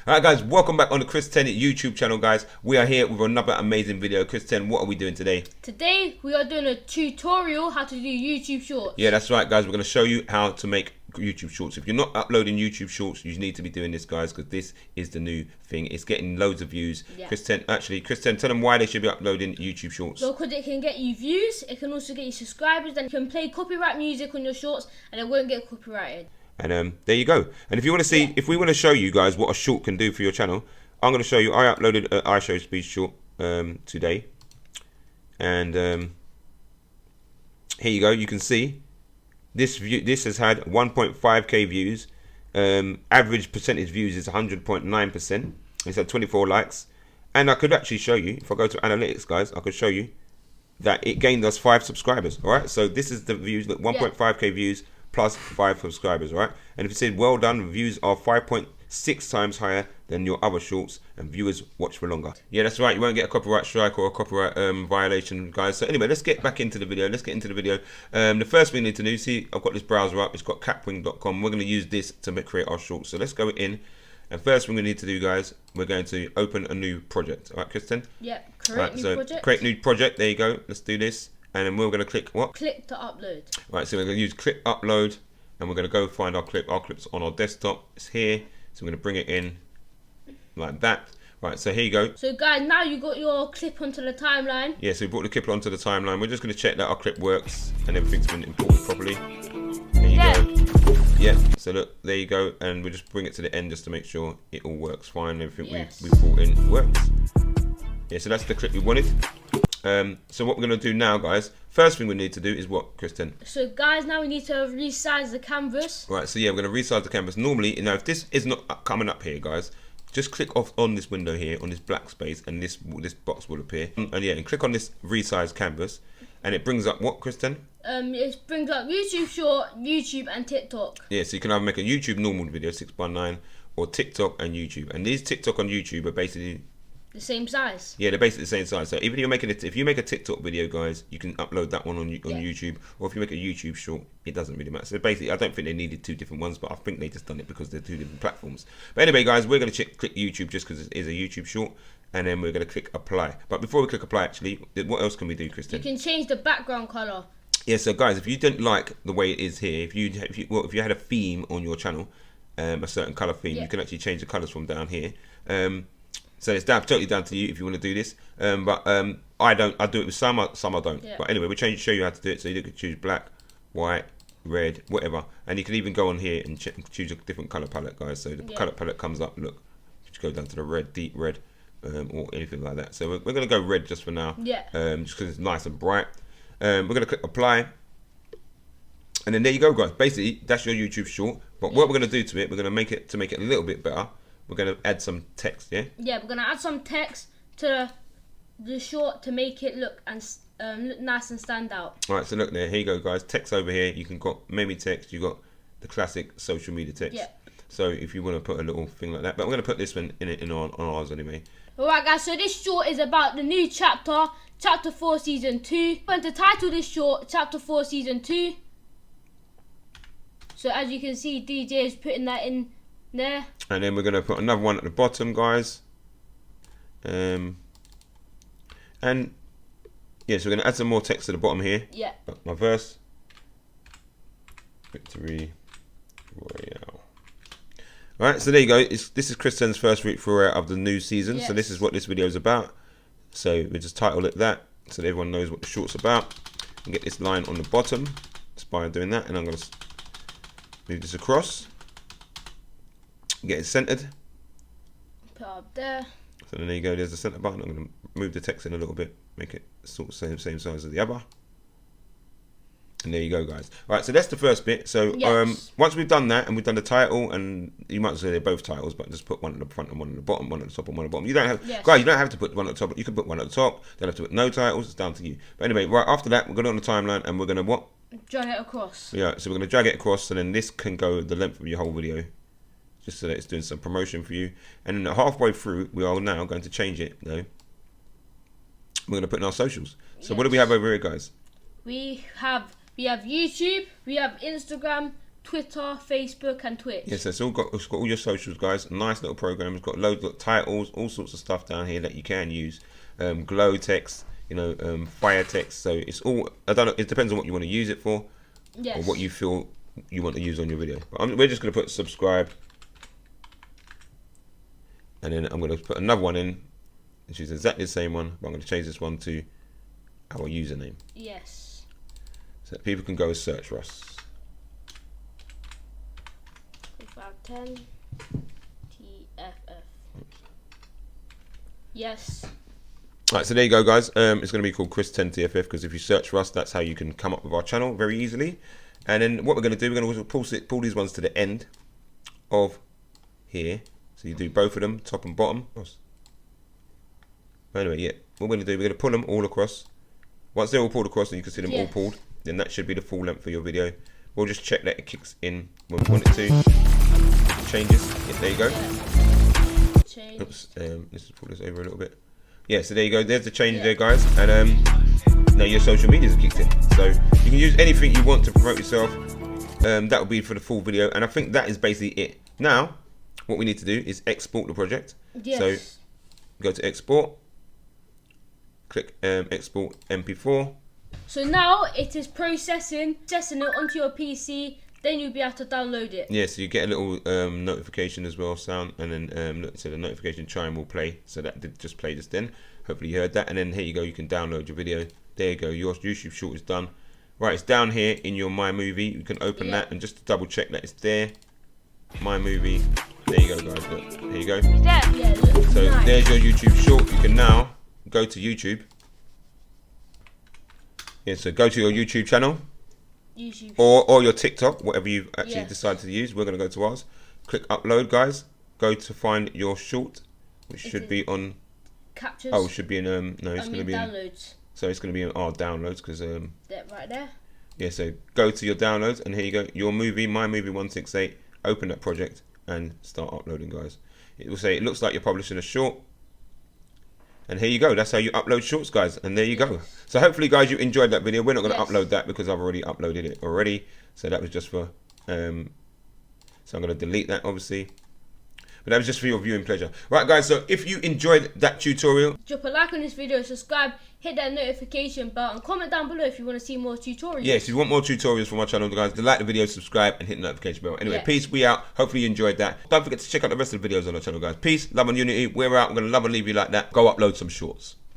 Alright guys, welcome back on the Chris 10 YouTube channel guys. We are here with another amazing video. Chris 10, what are we doing today? Today we are doing a tutorial how to do YouTube Shorts. Yeah, that's right guys, we're going to show you how to make YouTube Shorts. If you're not uploading YouTube Shorts, you need to be doing this guys, because this is the new thing. It's getting loads of views. Yeah. Chris 10, tell them why they should be uploading YouTube Shorts. So because it can get you views, it can also get you subscribers, then you can play copyright music on your shorts and it won't get copyrighted. And there you go. And if you want to see, if we want to show you guys what a short can do for your channel, I'm going to show you. I uploaded an iShow Speed short today, and here you go. You can see this view. This has had 1.5k views. Average percentage views is 100.9%. It's had 24 likes, and I could actually show you. If I go to analytics, guys, I could show you that it gained us 5 subscribers. All right. So this is the views. Look, 1.5k views. Plus 5 subscribers, right? And if it said well done, views are 5.6 times higher than your other shorts, and viewers watch for longer. Yeah, that's right. You won't get a copyright strike or a copyright violation, guys. So anyway, let's get back into the video. The first thing we need to do, see, I've got this browser up. It's got capwing.com. We're going to use this to create our shorts. So let's go in. And first thing we need to do, guys, we're going to open a new project. All right, Kristen? Yep, create new project. Create new project. There you go. Let's do this. And then we're going to click what? Click to upload. Right, so we're going to use click upload, and we're going to go find our clip. Our clip's on our desktop. It's here. So we're going to bring it in like that. Right, so here you go. So guys, now you got your clip onto the timeline. Yeah, so we brought the clip onto the timeline. We're just going to check that our clip works and everything's been imported properly. There you go. Yeah, so look, there you go. And we'll just bring it to the end just to make sure it all works fine. Everything we brought in works. Yeah, so that's the clip we wanted. So what we're going to do now, guys, first thing we need to do is what, Kristen? So guys, now we need to resize the canvas. Right, so yeah, we're going to resize the canvas. Normally, you know, if this is not coming up here, guys, just click off on this window here, on this black space, and this box will appear. And yeah, and click on this resize canvas, and it brings up what, Kristen? It brings up YouTube Short, YouTube, and TikTok. Yeah, so you can either make a YouTube normal video, 6x9, or TikTok and YouTube. And these TikTok and YouTube are basically the same size. Yeah, they're basically the same size. So even if you make a TikTok video, guys, you can upload that one on YouTube, or if you make a YouTube short, it doesn't really matter. So basically, I don't think they needed 2 different ones, but I think they just done it because they're 2 different platforms. But anyway, guys, we're going to click YouTube just because it is a YouTube short, and then we're going to click apply. But before we click apply, actually, what else can we do, Kristen? You can change the background color. Yeah, so guys, if you didn't like the way it is here, if you had a theme on your channel, a certain color theme, you can actually change the colors from down here. So it's totally down to you if you want to do this. But I don't. I do it with some I don't. Yeah. But anyway, we'll show you how to do it. So you can choose black, white, red, whatever. And you can even go on here and choose a different color palette, guys. So the color palette comes up. Look, just go down to the red, deep red, or anything like that. So we're going to go red just for now. Yeah. Just because it's nice and bright. We're going to click apply. And then there you go, guys. Basically, that's your YouTube short. But what we're going to do to it, we're going to make it a little bit better. We're going to add some text, yeah? Yeah, we're going to add some text to the short to make it look nice and stand out. Alright, so look there. Here you go, guys. Text over here. You can got meme text. You've got the classic social media text. Yeah. So if you want to put a little thing like that. But we're going to put this one on ours anyway. Alright, guys. So this short is about the new chapter. Chapter 4, Season 2. I'm going to title this short Chapter 4, Season 2. So as you can see, DJ is putting that in there. And then we're going to put another one at the bottom, guys. And yeah, so we're going to add some more text to the bottom here. Yeah. My verse. Victory Royale. Alright, so there you go. This is Kristen's first week for of the new season. Yes. So this is what this video is about. So we just title it that so that everyone knows what the short's about. And get this line on the bottom just by doing that. And I'm going to move this across. Get it centered. Put it up there. So then there you go, there's the center button. I'm going to move the text in a little bit, make it sort of same size as the other. And there you go, guys. Alright, so that's the first bit. So once we've done that and we've done the title, and you might say they're both titles, but just put one at the front and one at the bottom, one at the top and one at the bottom. You don't have guys, you don't have to put one at the top, you can put one at the top, don't have to put no titles, it's down to you. But anyway, right after that we're going on the timeline and we're gonna what? Drag it across. Yeah, so we're gonna drag it across, and then this can go the length of your whole video. Just so that it's doing some promotion for you. And then halfway through, we are now going to change it, though. We're going to put in our socials. So what do we have over here, guys? We have YouTube, we have Instagram, Twitter, Facebook, and Twitch. Yes, it's got all your socials, guys. Nice little program. It's got loads of titles, all sorts of stuff down here that you can use. Glow text, fire text. So it's all, I don't know, it depends on what you want to use it for. Yes. Or what you feel you want to use on your video. But we're just going to put subscribe. And then I'm going to put another one in, which is exactly the same one, but I'm going to change this one to our username. Yes. So that people can go and search Russ. 510 TFF. Yes. Alright, so there you go, guys. It's going to be called Chris10TFF because if you search Russ, that's how you can come up with our channel very easily. And then what we're going to do, we're going to pull these ones to the end of here. So you do both of them, top and bottom. Anyway, yeah, what we're going to do, we're going to pull them all across. Once they're all pulled across and you can see them all pulled, then that should be the full length for your video. We'll just check that it kicks in when we want it to. Changes. Yeah, there you go. Change. Oops, let's just pull this over a little bit. Yeah, so there you go. There's the change there, guys. And now your social medias are kicked in. So you can use anything you want to promote yourself. That will be for the full video. And I think that is basically it. Now, what we need to do is export the project. Yes. So go to export. Click export MP4. So now it is processing it onto your PC. Then you'll be able to download it. Yeah, so you get a little notification as well, sound, and then so the notification chime will play. So that did just play just then. Hopefully you heard that. And then here you go, you can download your video. There you go, your YouTube short is done. Right, it's down here in your My Movie. You can open that and just to double check that it's there. My Movie. There you go, guys. Look, here you go. Yeah, so nice. There's your YouTube short. You can now go to YouTube. Yeah, so go to your YouTube channel. YouTube. Or your TikTok, whatever you've actually decided to use. We're going to go to ours. Click upload, guys. Go to find your short, which should be on captures. Oh, it should be in no, it's going to be downloads. So it's going to be in our downloads because that right there. Yeah, so go to your downloads and here you go. Your movie, My Movie 168. Open that project and start uploading, guys. It will say it looks like you're publishing a short. And here you go. That's how you upload shorts, guys. And there you go. So hopefully, guys, you enjoyed that video. We're not going to upload that because I've already uploaded it already. So that was just for... so I'm going to delete that, obviously. But that was just for your viewing pleasure. Right, guys. So if you enjoyed that tutorial... drop a like on this video, subscribe, hit that notification bell, and comment down below if you want to see more tutorials. Yes, if you want more tutorials from my channel, guys, like the video, subscribe, and hit the notification bell. Anyway, peace, we out. Hopefully you enjoyed that. Don't forget to check out the rest of the videos on our channel, guys. Peace, love, and unity. We're out. We're going to love and leave you like that. Go upload some shorts.